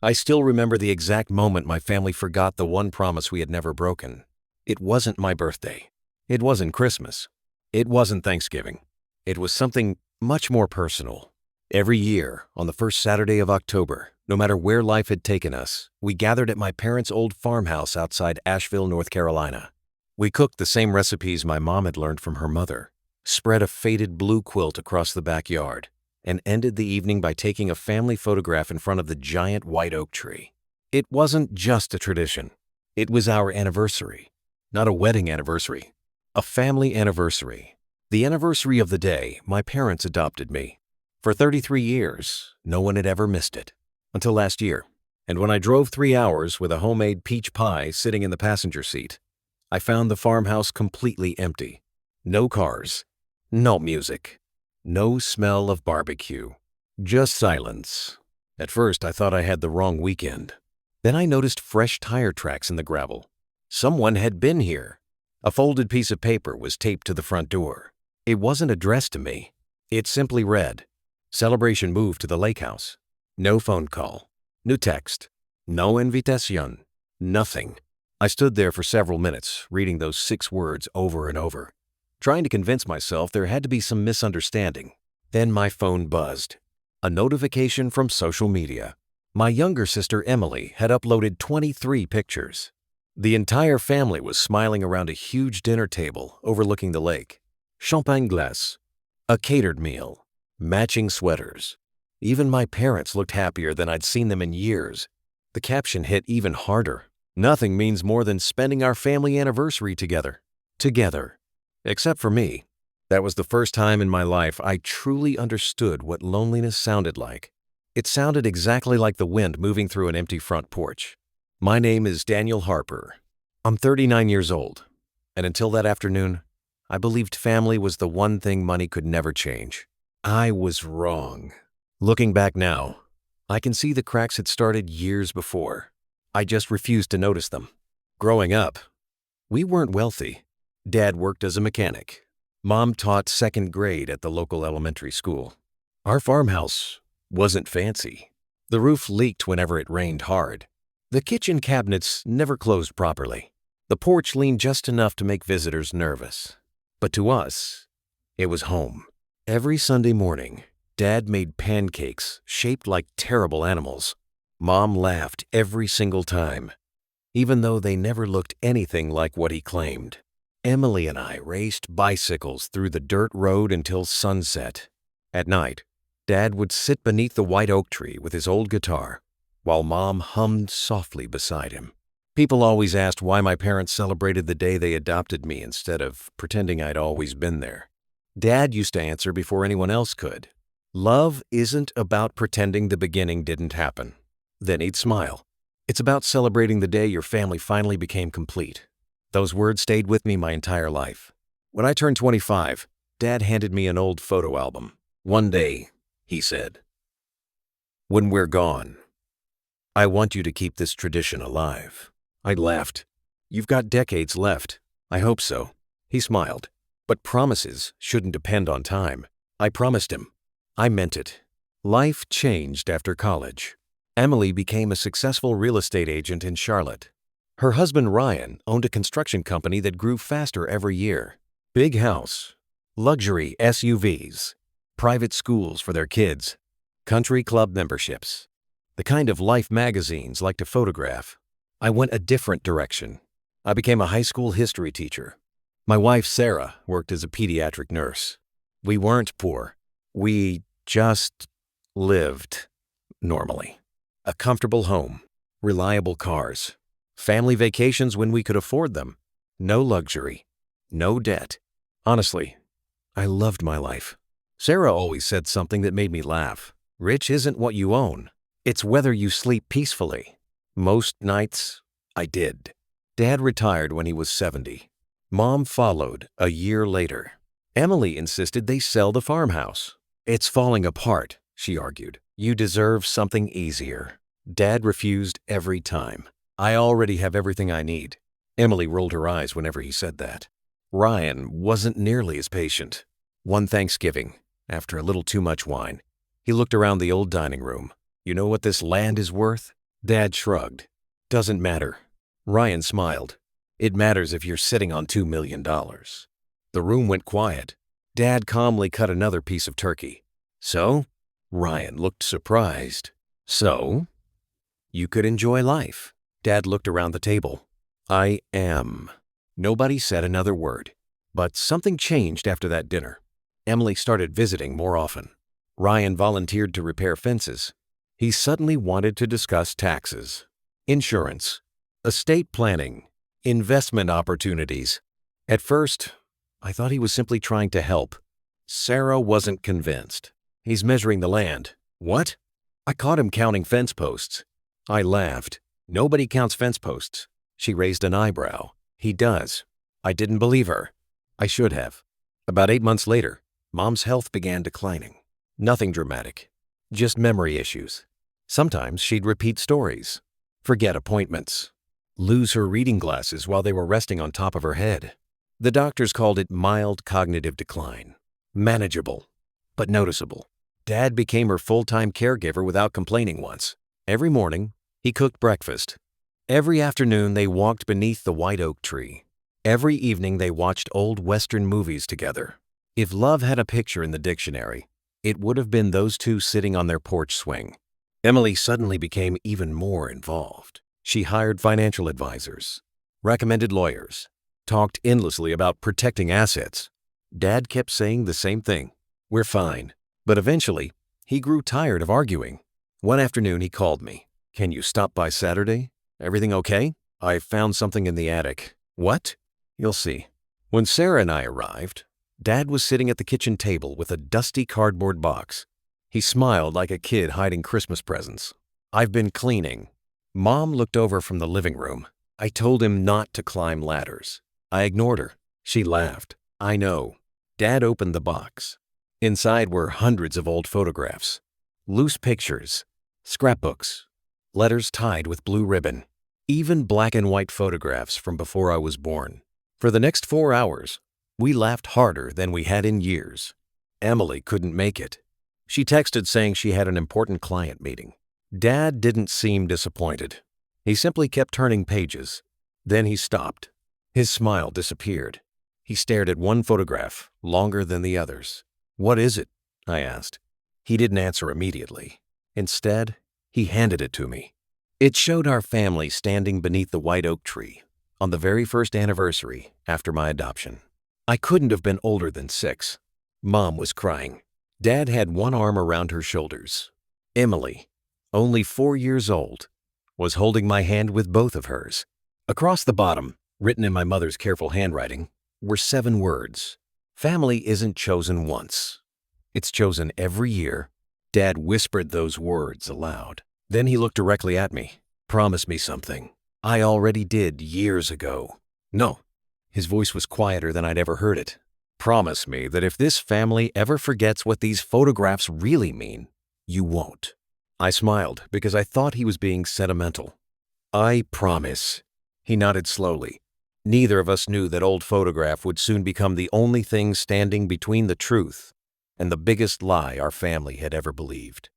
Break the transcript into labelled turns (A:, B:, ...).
A: I still remember the exact moment my family forgot the one promise we had never broken. It wasn't my birthday. It wasn't Christmas. It wasn't Thanksgiving. It was something much more personal. Every year, on the first Saturday of October, no matter where life had taken us, we gathered at my parents' old farmhouse outside Asheville, North Carolina. We cooked the same recipes my mom had learned from her mother, spread a faded blue quilt across the backyard, and ended the evening by taking a family photograph in front of the giant white oak tree. It wasn't just a tradition. It was our anniversary. Not a wedding anniversary. A family anniversary. The anniversary of the day my parents adopted me. For 33 years, no one had ever missed it. Until last year. And when I drove 3 hours with a homemade peach pie sitting in the passenger seat, I found the farmhouse completely empty. No cars. No music. No smell of barbecue. Just silence. At first, I thought I had the wrong weekend. Then I noticed fresh tire tracks in the gravel. Someone had been here. A folded piece of paper was taped to the front door. It wasn't addressed to me. It simply read, "Celebration moved to the lake house." No phone call. No text. No invitation. Nothing. I stood there for several minutes, reading those 6 words over and over, trying to convince myself there had to be some misunderstanding. Then my phone buzzed. A notification from social media. My younger sister Emily had uploaded 23 pictures. The entire family was smiling around a huge dinner table overlooking the lake. Champagne glace. A catered meal. Matching sweaters. Even my parents looked happier than I'd seen them in years. The caption hit even harder. Nothing means more than spending our family anniversary together. Together. Except for me. That was the first time in my life I truly understood what loneliness sounded like. It sounded exactly like the wind moving through an empty front porch. My name is Daniel Harper. I'm 39 years old, and until that afternoon, I believed family was the one thing money could never change. I was wrong. Looking back now, I can see the cracks had started years before. I just refused to notice them. Growing up, we weren't wealthy. Dad worked as a mechanic. Mom taught second grade at the local elementary school. Our farmhouse wasn't fancy. The roof leaked whenever it rained hard. The kitchen cabinets never closed properly. The porch leaned just enough to make visitors nervous. But to us, it was home. Every Sunday morning, Dad made pancakes shaped like terrible animals. Mom laughed every single time, even though they never looked anything like what he claimed. Emily and I raced bicycles through the dirt road until sunset. At night, Dad would sit beneath the white oak tree with his old guitar, while Mom hummed softly beside him. People always asked why my parents celebrated the day they adopted me instead of pretending I'd always been there. Dad used to answer before anyone else could. Love isn't about pretending the beginning didn't happen. Then he'd smile. It's about celebrating the day your family finally became complete. Those words stayed with me my entire life. When I turned 25, Dad handed me an old photo album. "One day," he said, "when we're gone, I want you to keep this tradition alive." I laughed. "You've got decades left." "I hope so." He smiled. "But promises shouldn't depend on time." I promised him. I meant it. Life changed after college. Emily became a successful real estate agent in Charlotte. Her husband Ryan owned a construction company that grew faster every year. Big house, luxury SUVs, private schools for their kids, country club memberships, the kind of life magazines like to photograph. I went a different direction. I became a high school history teacher. My wife Sarah worked as a pediatric nurse. We weren't poor. We just lived normally. A comfortable home, reliable cars, family vacations when we could afford them, no luxury, no debt. Honestly, I loved my life. Sarah always said something that made me laugh. Rich isn't what you own. It's whether you sleep peacefully. Most nights, I did. Dad retired when he was 70. Mom followed a year later. Emily insisted they sell the farmhouse. "It's falling apart," she argued. "You deserve something easier." Dad refused every time. "I already have everything I need." Emily rolled her eyes whenever he said that. Ryan wasn't nearly as patient. One Thanksgiving, after a little too much wine, he looked around the old dining room. "You know what this land is worth?" Dad shrugged. Doesn't matter. Ryan smiled. It matters if you're sitting on $2 million. The room went quiet. Dad calmly cut another piece of turkey. So? Ryan looked surprised. So? You could enjoy life. Dad looked around the table. I am. Nobody said another word. But something changed after that dinner. Emily started visiting more often. Ryan volunteered to repair fences. He suddenly wanted to discuss taxes, insurance, estate planning, investment opportunities. At first, I thought he was simply trying to help. Sarah wasn't convinced. He's measuring the land. What? I caught him counting fence posts. I laughed. Nobody counts fence posts. She raised an eyebrow. He does. I didn't believe her. I should have. About 8 months later, Mom's health began declining. Nothing dramatic. Just memory issues. Sometimes she'd repeat stories, forget appointments, lose her reading glasses while they were resting on top of her head. The doctors called it mild cognitive decline. Manageable, but noticeable. Dad became her full-time caregiver without complaining once. Every morning, he cooked breakfast. Every afternoon, they walked beneath the white oak tree. Every evening, they watched old Western movies together. If love had a picture in the dictionary, it would have been those two sitting on their porch swing. Emily suddenly became even more involved. She hired financial advisors, recommended lawyers, talked endlessly about protecting assets. Dad kept saying the same thing. We're fine. But eventually, he grew tired of arguing. One afternoon, he called me. Can you stop by Saturday? Everything okay? I found something in the attic. What? You'll see. When Sarah and I arrived, Dad was sitting at the kitchen table with a dusty cardboard box. He smiled like a kid hiding Christmas presents. I've been cleaning. Mom looked over from the living room. I told him not to climb ladders. I ignored her. She laughed. I know. Dad opened the box. Inside were hundreds of old photographs, loose pictures, scrapbooks, letters tied with blue ribbon, even black and white photographs from before I was born. For the next 4 hours, we laughed harder than we had in years. Emily couldn't make it. She texted saying she had an important client meeting. Dad didn't seem disappointed. He simply kept turning pages. Then he stopped. His smile disappeared. He stared at one photograph, longer than the others. What is it? I asked. He didn't answer immediately. Instead, he handed it to me. It showed our family standing beneath the white oak tree on the very first anniversary after my adoption. I couldn't have been older than 6. Mom was crying. Dad had one arm around her shoulders. Emily, only 4 years old, was holding my hand with both of hers. Across the bottom, written in my mother's careful handwriting, were 7 words. Family isn't chosen once. It's chosen every year. Dad whispered those words aloud. Then he looked directly at me. Promise me something. I already did years ago. No. His voice was quieter than I'd ever heard it. Promise me that if this family ever forgets what these photographs really mean, you won't. I smiled because I thought he was being sentimental. I promise. He nodded slowly. Neither of us knew that old photograph would soon become the only thing standing between the truth and the biggest lie our family had ever believed.